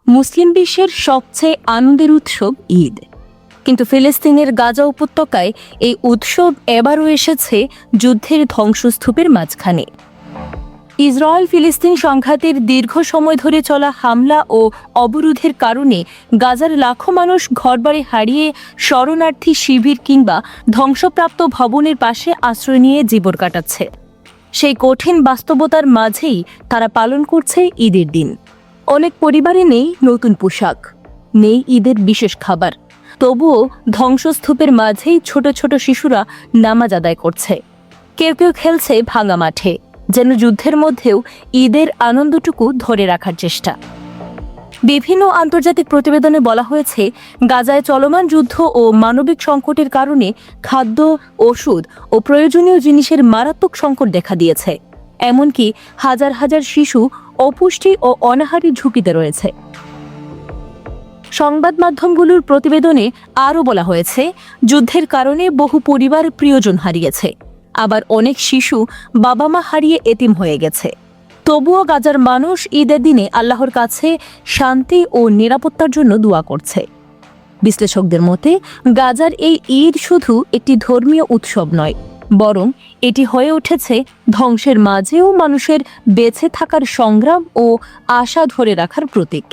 মুসলিম বিশ্বের সবচেয়ে আনন্দের উৎসব ঈদ। কিন্তু ফিলিস্তিনের গাজা উপত্যকায় এই উৎসব এবারও এসেছে যুদ্ধের ধ্বংসস্তূপের মাঝখানে। ইসরায়েল ফিলিস্তিন সংঘাতের দীর্ঘ সময় ধরে চলা হামলা ও অবরোধের কারণে গাজার লাখো মানুষ ঘরবাড়ি হারিয়ে শরণার্থী শিবির কিংবা ধ্বংসপ্রাপ্ত ভবনের পাশে আশ্রয় নিয়ে জীবন কাটাচ্ছে। সেই কঠিন বাস্তবতার মাঝেই তারা পালন করছে ঈদের দিন। অনেক পরিবারে নেই নতুন পোশাক, নেই ঈদের বিশেষ খাবার, তবুও ধ্বংসস্তূপের মাঝেই ছোট ছোট শিশুরা নামাজ আদায় করছে। কেউ কেউ খেলছে ভাঙা মাঠে, যেন যুদ্ধের মধ্যেও ঈদের আনন্দটুকু ধরে রাখার চেষ্টা। বিভিন্ন আন্তর্জাতিক প্রতিবেদনে বলা হয়েছে, গাজায় চলমান যুদ্ধ ও মানবিক সংকটের কারণে খাদ্য, ওষুধ ও প্রয়োজনীয় জিনিসের মারাত্মক সংকট দেখা দিয়েছে। এমনকি হাজার হাজার শিশু অপুষ্টি ও অনাহারের ঝুঁকিতে রয়েছে। সংবাদ মাধ্যমগুলোর প্রতিবেদনে আরও বলা হয়েছে, যুদ্ধের কারণে বহু পরিবার প্রিয়জন হারিয়েছে, আবার অনেক শিশু বাবা মা হারিয়ে এতিম হয়ে গেছে। তবুও গাজার মানুষ ঈদের দিনে আল্লাহর কাছে শান্তি ও নিরাপত্তার জন্য দোয়া করছে। বিশ্লেষকদের মতে, গাজার এই ঈদ শুধু একটি ধর্মীয় উৎসব নয়, বরং এটি হয়ে উঠেছে ধ্বংসের মাঝেও মানুষের বেঁচে থাকার সংগ্রাম ও আশা ধরে রাখার প্রতীক।